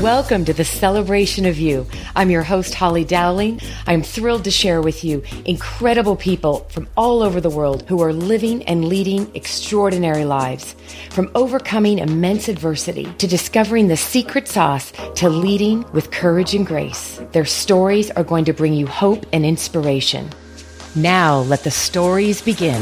Welcome to the Celebration of You. I'm your host, Holly Dowling. I'm thrilled to share with you incredible people from all over the world who are living and leading extraordinary lives. From overcoming immense adversity to discovering the secret sauce to leading with courage and grace. Their stories are going to bring you hope and inspiration. Now let the stories begin.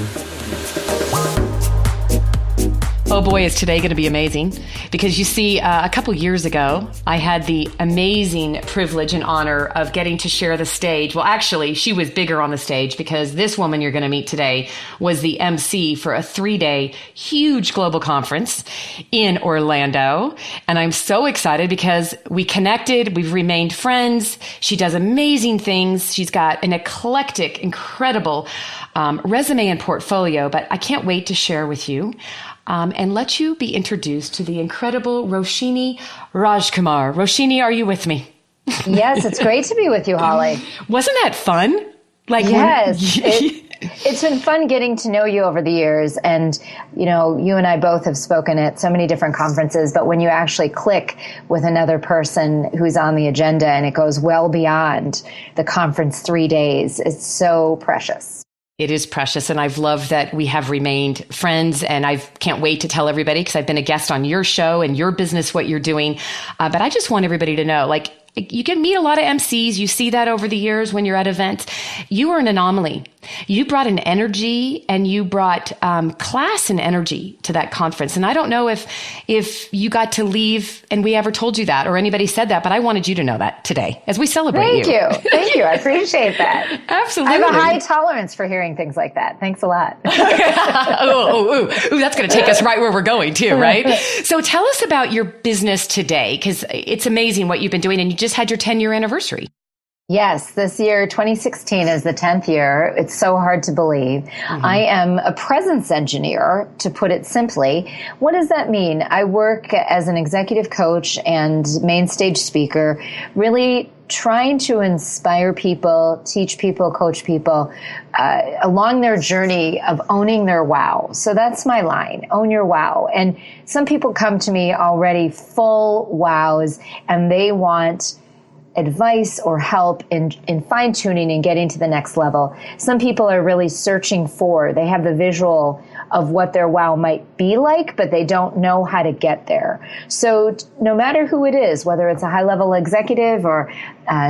Oh boy, is today going to be amazing. Because you see, a couple years ago, I had the amazing privilege and honor of getting to share the stage. Well, actually, she was bigger on the stage because this woman you're going to meet today was the MC for a 3-day huge global conference in Orlando. And I'm so excited because we connected, we've remained friends. She does amazing things. She's got an eclectic, incredible resume and portfolio, but I can't wait to share with you. And let you be introduced to the incredible Roshini Rajkumar. Roshini, are you with me? Yes, it's great to be with you, Holly. Wasn't that fun? Yes. It's been fun getting to know you over the years. And, you know, you and I both have spoken at so many different conferences, but when you actually click with another person who's on the agenda and it goes well beyond the conference 3 days, it's so precious. It is precious, and I've loved that we have remained friends, and I can't wait to tell everybody because I've been a guest on your show and your business, what you're doing. But I just want everybody to know, you can meet a lot of MCs. You see that over the years when you're at events. You are an anomaly. You brought an energy and you brought class and energy to that conference. And I don't know if you got to leave and we ever told you that or anybody said that, but I wanted you to know that today as we celebrate you. Thank you. I appreciate that. Absolutely. I have a high tolerance for hearing things like that. Thanks a lot. That's going to take us right where we're going too, right? So tell us about your business today, because it's amazing what you've been doing, and you just had your 10-year anniversary. Yes, this year, 2016 is the 10th year. It's so hard to believe. Mm-hmm. I am a presence engineer, to put it simply. What does that mean? I work as an executive coach and main stage speaker, really trying to inspire people, teach people, coach people along their journey of owning their wow. So that's my line, own your wow. And some people come to me already full wows, and they want advice or help in fine-tuning and getting to the next level. Some people are really searching they have the visual of what their wow might be like, but they don't know how to get there. So no matter who it is, whether it's a high-level executive or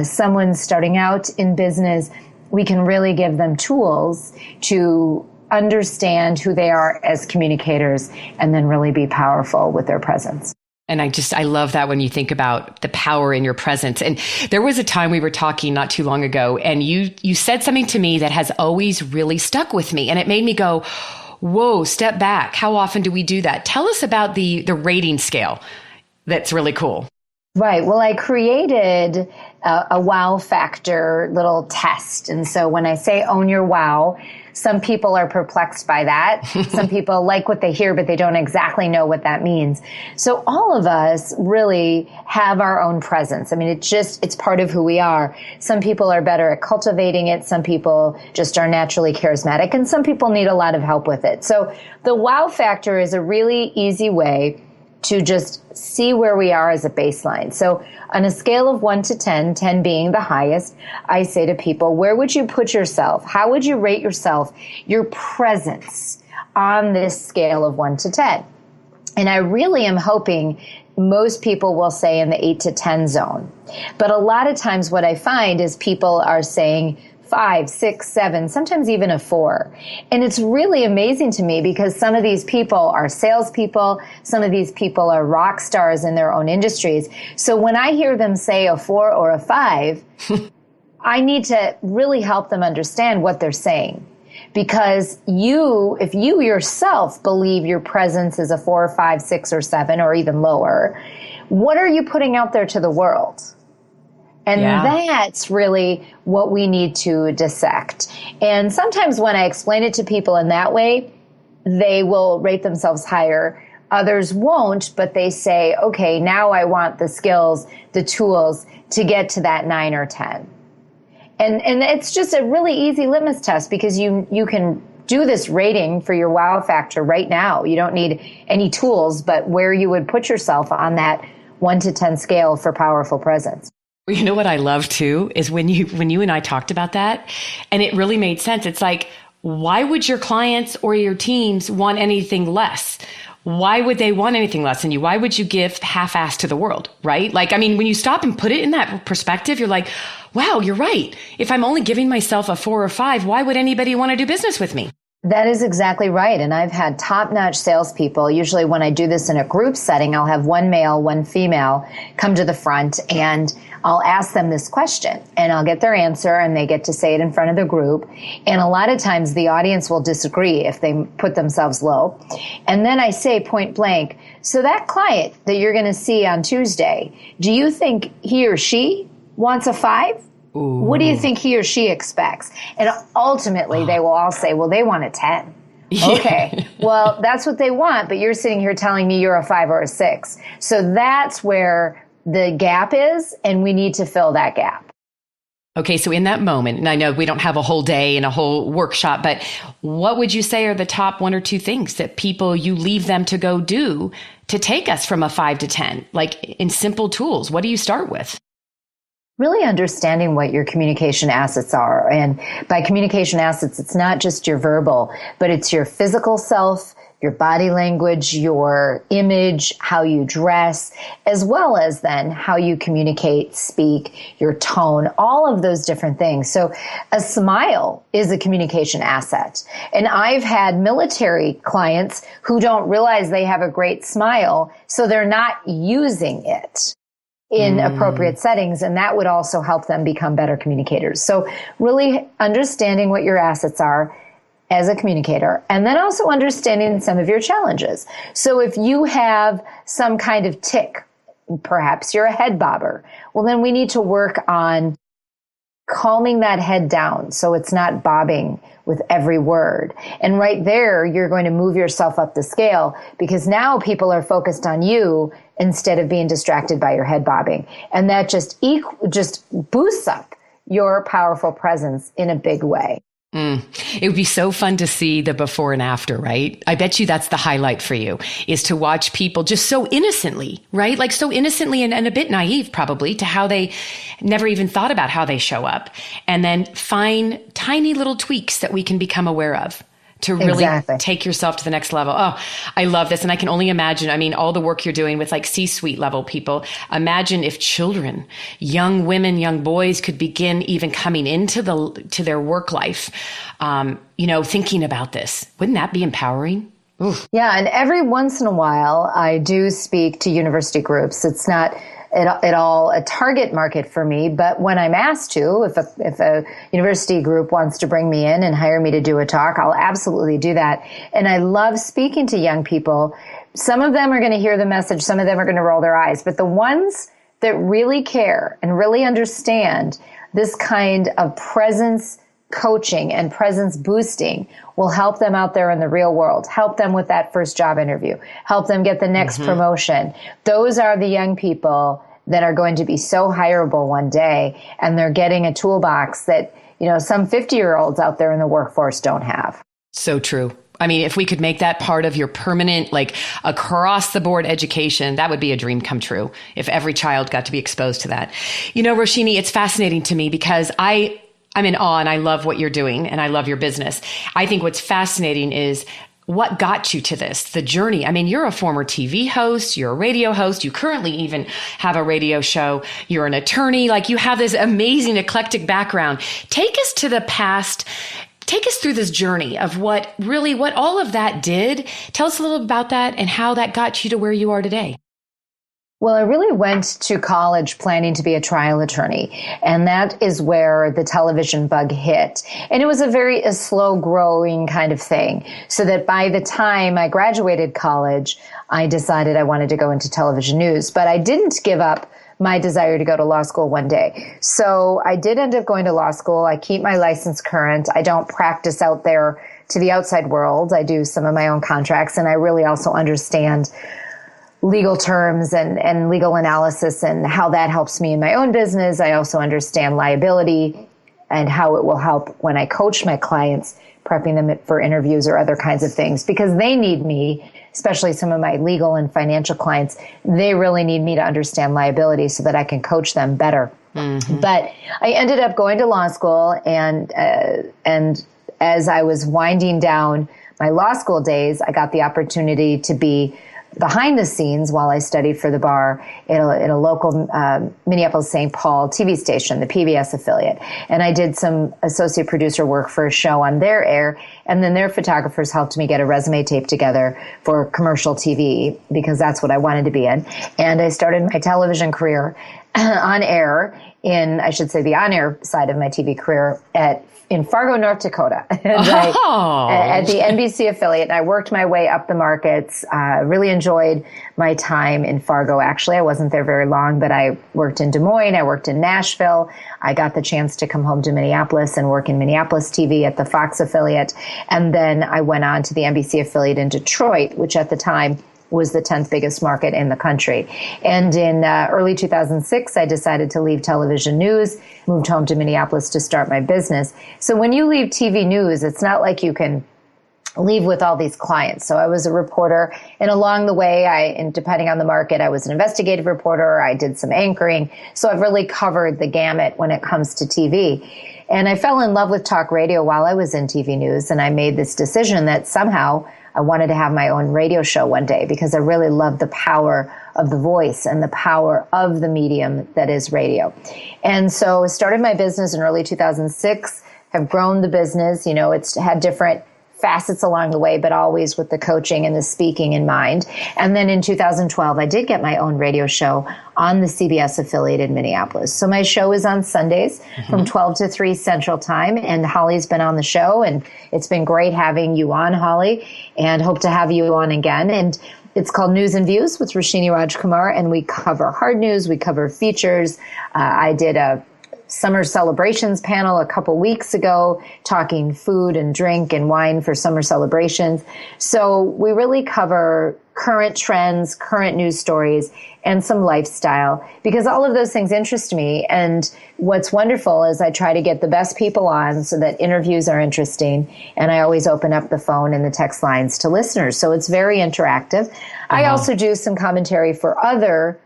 someone starting out in business, we can really give them tools to understand who they are as communicators and then really be powerful with their presence. And I love that when you think about the power in your presence. And there was a time we were talking not too long ago, and you said something to me that has always really stuck with me. And it made me go, whoa, step back. How often do we do that? Tell us about the rating scale. That's really cool. Right. Well, I created a wow factor little test. And so when I say own your wow, some people are perplexed by that. Some people like what they hear, but they don't exactly know what that means. So all of us really have our own presence. I mean, it's part of who we are. Some people are better at cultivating it. Some people just are naturally charismatic, and some people need a lot of help with it. So the wow factor is a really easy way to just see where we are as a baseline. So on a scale of 1 to 10, 10 being the highest, I say to people, where would you put yourself? How would you rate yourself, your presence on this scale of 1 to 10? And I really am hoping most people will say in the 8 to 10 zone. But a lot of times what I find is people are saying 5, 6, 7, sometimes even a 4. And it's really amazing to me because some of these people are salespeople. Some of these people are rock stars in their own industries. So when I hear them say a 4 or a 5, I need to really help them understand what they're saying. Because if you yourself believe your presence is a 4, 5, 6, or 7, or even lower, what are you putting out there to the world? And that's really what we need to dissect. And sometimes when I explain it to people in that way, they will rate themselves higher. Others won't, but they say, okay, now I want the skills, the tools to get to that 9 or 10. And it's just a really easy litmus test because you can do this rating for your wow factor right now. You don't need any tools, but where you would put yourself on that 1 to 10 scale for powerful presence. You know what I love too is when you and I talked about that, and it really made sense. It's like, why would your clients or your teams want anything less? Why would they want anything less than you? Why would you give half-ass to the world, right? Like, I mean, when you stop and put it in that perspective, you're like, wow, you're right. If I'm only giving myself a 4 or 5, why would anybody want to do business with me? That is exactly right. And I've had top-notch salespeople. Usually when I do this in a group setting, I'll have one male, one female come to the front, and I'll ask them this question, and I'll get their answer, and they get to say it in front of the group. And a lot of times the audience will disagree if they put themselves low. And then I say point blank, so that client that you're going to see on Tuesday, do you think he or she wants a 5? Ooh. What do you think he or she expects? And ultimately, they will all say, well, they want a 10. Yeah. Okay, well, that's what they want, but you're sitting here telling me you're a 5 or a 6. So that's where the gap is, and we need to fill that gap. Okay, so in that moment, and I know we don't have a whole day and a whole workshop, but what would you say are the top 1 or 2 things that people, you leave them to go do to take us from a 5 to 10? Like in simple tools, what do you start with? Really understanding what your communication assets are. And by communication assets, it's not just your verbal, but it's your physical self, your body language, your image, how you dress, as well as then how you communicate, speak, your tone, all of those different things. So a smile is a communication asset. And I've had military clients who don't realize they have a great smile, so they're not using it in appropriate settings, and that would also help them become better communicators. So really understanding what your assets are as a communicator, and then also understanding some of your challenges. So if you have some kind of tic, perhaps you're a head bobber, well, then we need to work on calming that head down so it's not bobbing with every word. And right there, you're going to move yourself up the scale, because now people are focused on you instead of being distracted by your head bobbing. And that just boosts up your powerful presence in a big way. It would be so fun to see the before and after, right? I bet you that's the highlight for you, is to watch people just so innocently, right? Like so innocently and a bit naive probably to how they never even thought about how they show up, and then find tiny little tweaks that we can become aware of to really take yourself to the next level. Oh, I love this. And I can only imagine, I mean, all the work you're doing with like C-suite level people. Imagine if children, young women, young boys could begin even coming into their work life, thinking about this. Wouldn't that be empowering? Oof. Yeah. And every once in a while, I do speak to university groups. It's not at all a target market for me, but when I'm asked to, if a university group wants to bring me in and hire me to do a talk, I'll absolutely do that. And I love speaking to young people. Some of them are going to hear the message, some of them are going to roll their eyes, but the ones that really care and really understand this kind of presence coaching and presence boosting will help them out there in the real world, help them with that first job interview, help them get the next promotion. Those are the young people that are going to be so hireable one day, and they're getting a toolbox that, some 50-year-olds out there in the workforce don't have. So true. I mean, if we could make that part of your permanent, like across the board education, that would be a dream come true if every child got to be exposed to that. Roshini, it's fascinating to me because I'm in awe and I love what you're doing and I love your business. I think what's fascinating is what got you to this, the journey. I mean, you're a former TV host, you're a radio host, you currently even have a radio show, you're an attorney, like you have this amazing eclectic background. Take us to the past. Take us through this journey of what all of that did. Tell us a little about that and how that got you to where you are today. Well, I really went to college planning to be a trial attorney, and that is where the television bug hit. And it was a slow growing kind of thing, so that by the time I graduated college, I decided I wanted to go into television news. But I didn't give up my desire to go to law school one day. So I did end up going to law school. I keep my license current. I don't practice out there to the outside world. I do some of my own contracts, and I really also understand legal terms and legal analysis and how that helps me in my own business. I also understand liability and how it will help when I coach my clients, prepping them for interviews or other kinds of things, because they need me especially some of my legal and financial clients, they really need me to understand liability so that I can coach them better. But I ended up going to law school, and as I was winding down my law school days, I got the opportunity to be behind the scenes while I studied for the bar in a local Minneapolis, St. Paul TV station, the PBS affiliate. And I did some associate producer work for a show on their air. And then their photographers helped me get a resume tape together for commercial TV, because that's what I wanted to be in. And I started my television career on air I should say the on-air side of my TV career in Fargo, North Dakota, at the NBC affiliate. And I worked my way up the markets, really enjoyed my time in Fargo. Actually, I wasn't there very long, but I worked in Des Moines. I worked in Nashville. I got the chance to come home to Minneapolis and work in Minneapolis TV at the Fox affiliate. And then I went on to the NBC affiliate in Detroit, which at the time was the 10th biggest market in the country. And in early 2006, I decided to leave television news, moved home to Minneapolis to start my business. So when you leave TV news, it's not like you can leave with all these clients. So I was a reporter, and along the way, and depending on the market, I was an investigative reporter. I did some anchoring. So I've really covered the gamut when it comes to TV. And I fell in love with talk radio while I was in TV news, and I made this decision that somehow I wanted to have my own radio show one day, because I really love the power of the voice and the power of the medium that is radio. And so I started my business in early 2006, have grown the business. It's had different facets along the way, but always with the coaching and the speaking in mind. And then in 2012, I did get my own radio show on the CBS affiliate in Minneapolis. So my show is on Sundays from 12 to 3 Central Time. And Holly's been on the show, and it's been great having you on, Holly, and hope to have you on again. And it's called News and Views with Roshini Rajkumar, and we cover hard news, we cover features. I did a summer celebrations panel a couple weeks ago, talking food and drink and wine for summer celebrations. So we really cover current trends, current news stories, and some lifestyle, because all of those things interest me. And what's wonderful is I try to get the best people on so that interviews are interesting. And I always open up the phone and the text lines to listeners. So it's very interactive. I also do some commentary for other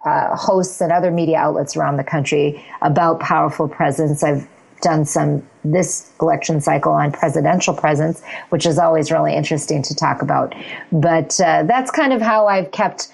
hosts and other media outlets around the country about powerful presence. I've done some this election cycle on presidential presence, which is always really interesting to talk about. But that's kind of how I've kept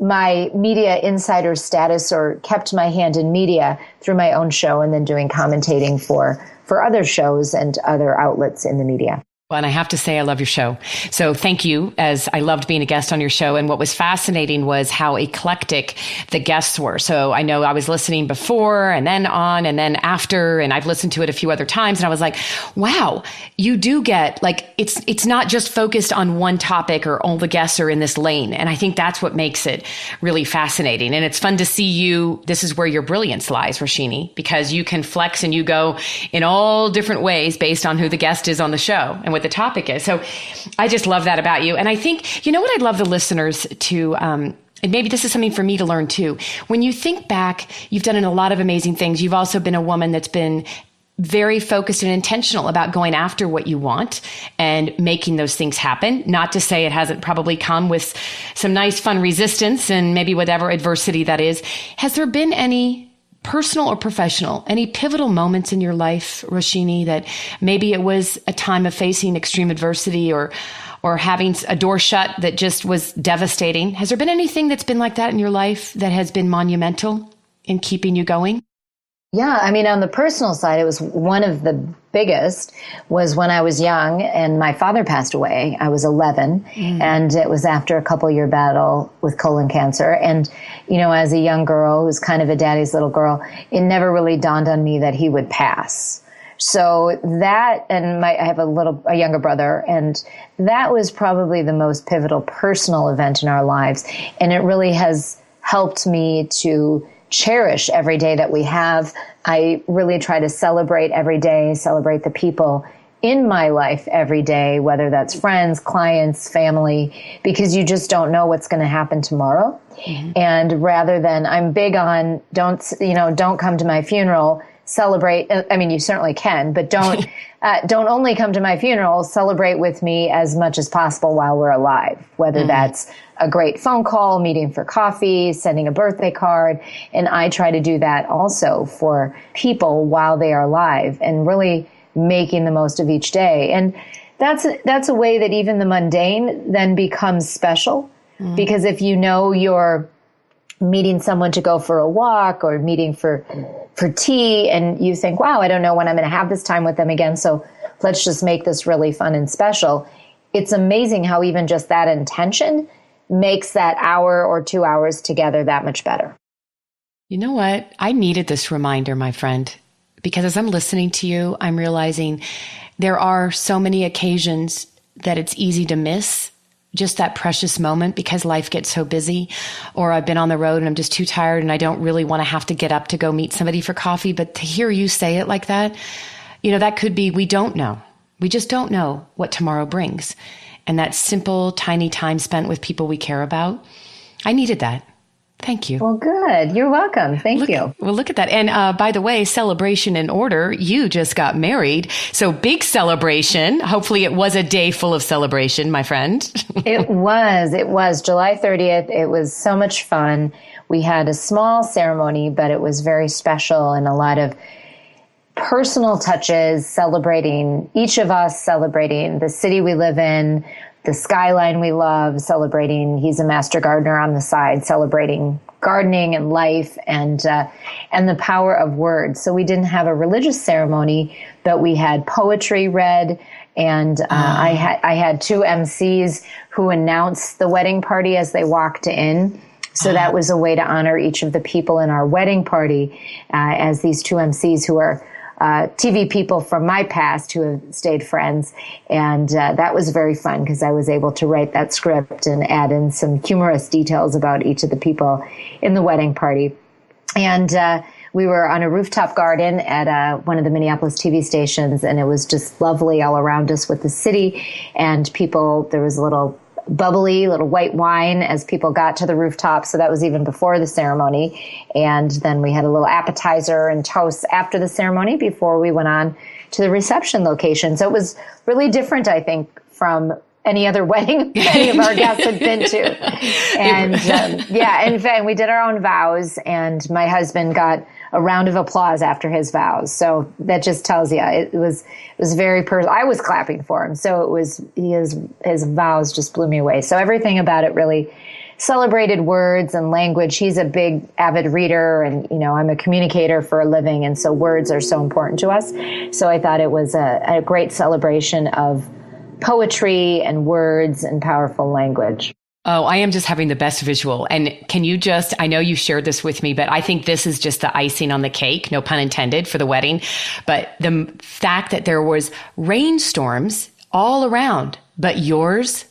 my media insider status, or kept my hand in media through my own show, and then doing commentating for other shows and other outlets in the media. Well, and I have to say, I love your show. So thank you, as I loved being a guest on your show. And what was fascinating was how eclectic the guests were. So I know I was listening before and then on and then after, and I've listened to it a few other times. And I was like, wow, you do get it's not just focused on one topic, or all the guests are in this lane. And I think that's what makes it really fascinating. And it's fun to see you. This is where your brilliance lies, Roshini, because you can flex and you go in all different ways based on who the guest is on the show and what the topic is. So I just love that about you. And I think, what I'd love the listeners to, and maybe this is something for me to learn too. When you think back, you've done a lot of amazing things. You've also been a woman that's been very focused and intentional about going after what you want and making those things happen. Not to say it hasn't probably come with some nice, fun resistance and maybe whatever adversity that is. Has there been any personal or professional, any pivotal moments in your life, Roshini, that maybe it was a time of facing extreme adversity or having a door shut that just was devastating? Has there been anything that's been like that in your life that has been monumental in keeping you going? Yeah, on the personal side, it was one of the biggest was when I was young and my father passed away. I was 11, and it was after a couple-year battle with colon cancer. And, as a young girl who's kind of a daddy's little girl, it never really dawned on me that he would pass. So that, and I have a younger brother, and that was probably the most pivotal personal event in our lives. And it really has helped me to cherish every day that we have. I really try to celebrate every day, celebrate the people in my life every day, whether that's friends, clients, family, because you just don't know what's going to happen tomorrow. And rather than, I'm big on don't come to my funeral, celebrate. I mean, you certainly can, but don't only come to my funeral. Celebrate with me as much as possible while we're alive, whether that's a great phone call, meeting for coffee, sending a birthday card. And I try to do that also for people while they are alive and really making the most of each day. And that's a way that even the mundane then becomes special, because if you know you're meeting someone to go for a walk or meeting for tea, and you think, wow, I don't know when I'm going to have this time with them again, so let's just make this really fun and special. It's amazing how even just that intention makes that hour or 2 hours together that much better. You know what? I needed this reminder, my friend, because as I'm listening to you, I'm realizing there are so many occasions that it's easy to miss just that precious moment because life gets so busy, or I've been on the road and I'm just too tired and I don't really want to have to get up to go meet somebody for coffee. But to hear you say it like that, that could be, we don't know. We just don't know what tomorrow brings. And that simple, tiny time spent with people we care about, I needed that. Thank you. Well, good. You're welcome. Thank you. Well, look at that. And by the way, celebration in order, you just got married. So big celebration. Hopefully it was a day full of celebration, my friend. It was July 30th. It was so much fun. We had a small ceremony, but it was very special and a lot of personal touches, celebrating each of us, celebrating the city we live in, the skyline we love, celebrating, he's a master gardener on the side, celebrating gardening and life and the power of words. So we didn't have a religious ceremony, but we had poetry read, and I had two MCs who announced the wedding party as they walked in. So that was a way to honor each of the people in our wedding party, as these two MCs who are TV people from my past who have stayed friends. And that was very fun because I was able to write that script and add in some humorous details about each of the people in the wedding party. And we were on a rooftop garden at one of the Minneapolis TV stations, and it was just lovely all around us with the city and people. There was a little bubbly, little white wine as people got to the rooftop. So that was even before the ceremony. And then we had a little appetizer and toast after the ceremony before we went on to the reception location. So it was really different, I think, from any other wedding any of our guests had been to. And in fact, we did our own vows, and my husband got a round of applause after his vows. So that just tells you it was very personal. I was clapping for him. So it was, his vows just blew me away. So everything about it really celebrated words and language. He's a big avid reader, and, I'm a communicator for a living. And so words are so important to us. So I thought it was a great celebration of poetry and words and powerful language. Oh, I am just having the best visual. And can you I know you shared this with me, but I think this is just the icing on the cake, no pun intended, for the wedding. But the fact that there was rainstorms all around, but yours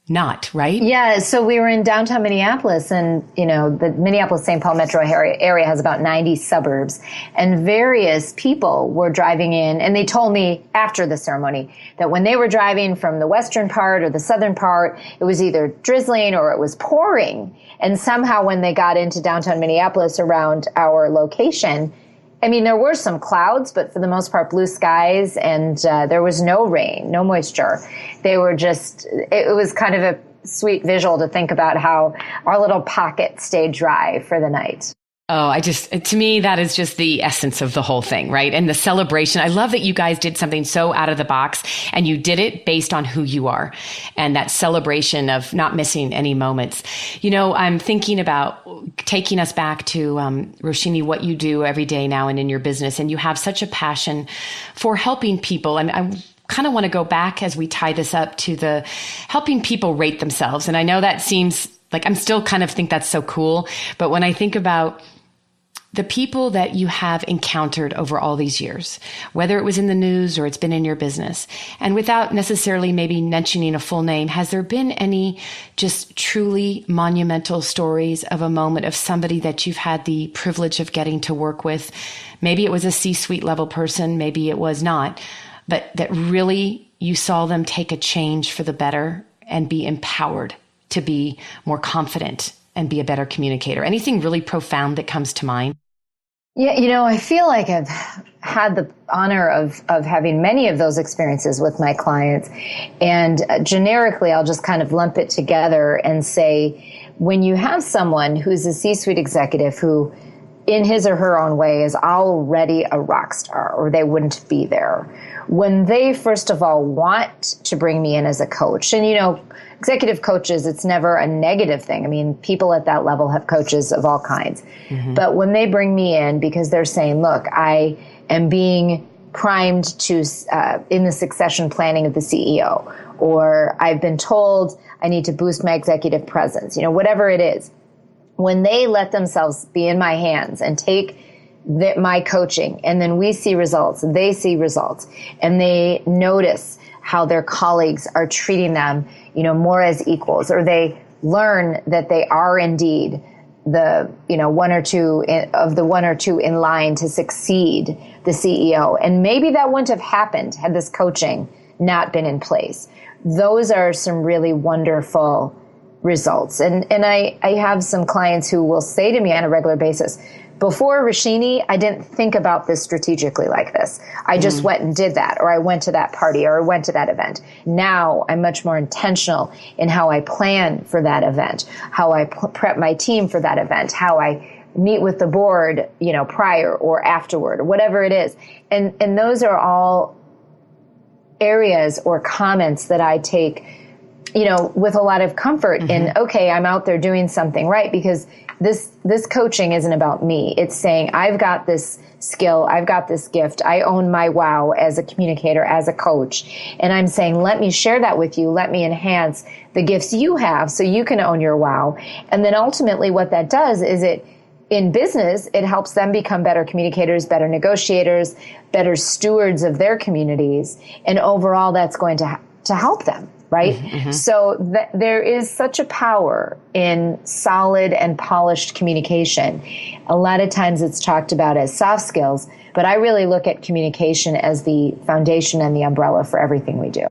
not, right? Yeah. So we were in downtown Minneapolis, and, the Minneapolis-St. Paul metro area has about 90 suburbs, and various people were driving in, and they told me after the ceremony that when they were driving from the western part or the southern part, it was either drizzling or it was pouring. And somehow when they got into downtown Minneapolis around our location, there were some clouds, but for the most part, blue skies, and there was no rain, no moisture. They were it was kind of a sweet visual to think about how our little pocket stayed dry for the night. Oh, to me, that is just the essence of the whole thing, right? And the celebration. I love that you guys did something so out of the box, and you did it based on who you are, and that celebration of not missing any moments. I'm thinking about taking us back to, Roshini, what you do every day now and in your business, and you have such a passion for helping people. And I kind of want to go back as we tie this up to the helping people rate themselves. And I know that seems like I'm still kind of think that's so cool, but when I think about the people that you have encountered over all these years, whether it was in the news or it's been in your business, and without necessarily maybe mentioning a full name, has there been any just truly monumental stories of a moment of somebody that you've had the privilege of getting to work with? Maybe it was a C-suite level person, maybe it was not, but that really you saw them take a change for the better and be empowered to be more confident and be a better communicator. Anything really profound that comes to mind? Yeah, I feel like I've had the honor of having many of those experiences with my clients. And generically, I'll just kind of lump it together and say, when you have someone who's a C-suite executive who, in his or her own way, is already a rock star, or they wouldn't be there. When they, first of all, want to bring me in as a coach, and executive coaches, it's never a negative thing. I mean, people at that level have coaches of all kinds. Mm-hmm. But when they bring me in because they're saying, look, I am being primed to in the succession planning of the CEO, or I've been told I need to boost my executive presence, whatever it is. When they let themselves be in my hands and take my coaching, and then we see results, they see results, and they notice how their colleagues are treating them, more as equals, or they learn that they are indeed the, one or two in line to succeed the CEO. And maybe that wouldn't have happened had this coaching not been in place. Those are some really wonderful results. And I have some clients who will say to me on a regular basis, before Roshini, I didn't think about this strategically like this. I just went and did that, or I went to that party, or I went to that event. Now I'm much more intentional in how I plan for that event, how I prep my team for that event, how I meet with the board, prior or afterward, or whatever it is. And those are all areas or comments that I take, with a lot of comfort in, okay, I'm out there doing something right, because this coaching isn't about me. It's saying, I've got this skill, I've got this gift, I own my wow as a communicator, as a coach. And I'm saying, let me share that with you. Let me enhance the gifts you have so you can own your wow. And then ultimately what that does is in business, it helps them become better communicators, better negotiators, better stewards of their communities. And overall, that's going to help them. Right? Mm-hmm. So there is such a power in solid and polished communication. A lot of times it's talked about as soft skills, but I really look at communication as the foundation and the umbrella for everything we do.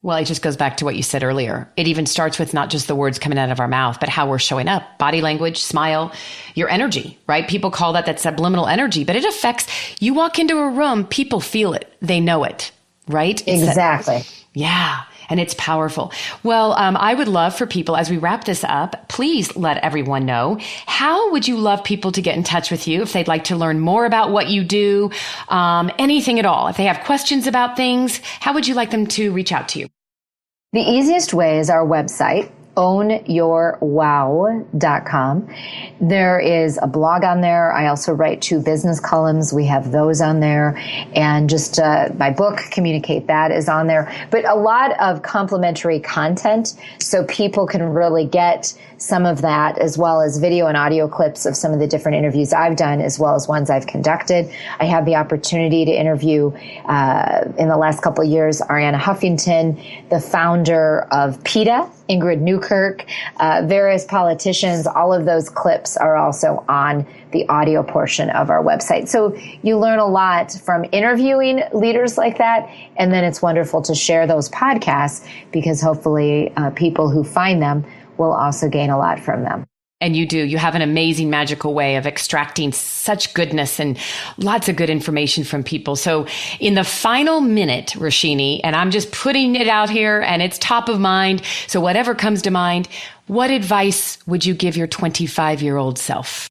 Well, it just goes back to what you said earlier. It even starts with not just the words coming out of our mouth, but how we're showing up, body language, smile, your energy, right? People call that subliminal energy, but it affects, you walk into a room, people feel it. They know it, right? Exactly. Yeah. And it's powerful. Well, I would love for people, as we wrap this up, please let everyone know, how would you love people to get in touch with you if they'd like to learn more about what you do, anything at all? If they have questions about things, how would you like them to reach out to you? The easiest way is our website, ownyourwow.com. There is a blog on there. I also write 2 business columns. We have those on there. And just my book, Communicate That, is on there. But a lot of complementary content so people can really get some of that, as well as video and audio clips of some of the different interviews I've done, as well as ones I've conducted. I had the opportunity to interview, in the last couple of years, Arianna Huffington, the founder of PETA, Ingrid Newkirk, various politicians. All of those clips are also on the audio portion of our website. So you learn a lot from interviewing leaders like that. And then it's wonderful to share those podcasts, because hopefully people who find them will also gain a lot from them. And you do. You have an amazing, magical way of extracting such goodness and lots of good information from people. So in the final minute, Roshini, and I'm just putting it out here and it's top of mind, so whatever comes to mind, what advice would you give your 25-year-old self?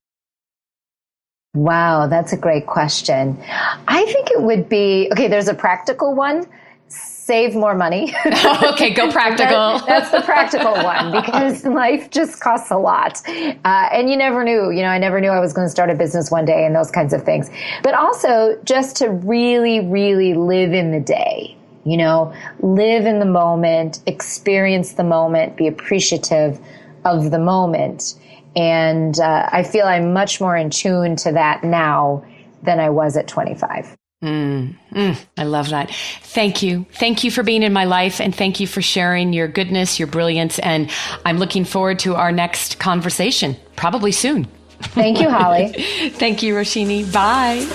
Wow, that's a great question. I think it would be, okay, there's a practical one. Save more money. Okay, go practical. That's the practical one, because life just costs a lot. And you never knew, I never knew I was going to start a business one day and those kinds of things. But also just to really, really live in the day, live in the moment, experience the moment, be appreciative of the moment. And I feel I'm much more in tune to that now than I was at 25. I love that. Thank you. Thank you for being in my life, and thank you for sharing your goodness, your brilliance. And I'm looking forward to our next conversation, probably soon. Thank you, Holly. Thank you, Roshini. Bye.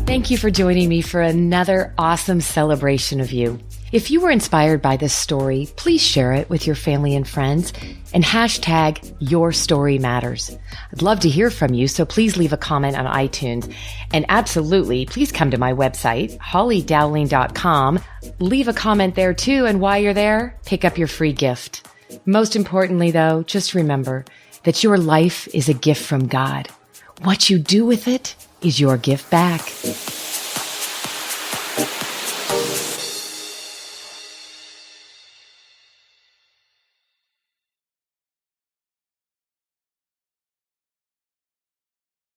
Thank you for joining me for another awesome celebration of you. If you were inspired by this story, please share it with your family and friends and hashtag Your Story Matters. I'd love to hear from you, so please leave a comment on iTunes. And absolutely, please come to my website, hollydowling.com. Leave a comment there too, and while you're there, pick up your free gift. Most importantly, though, just remember that your life is a gift from God. What you do with it is your gift back.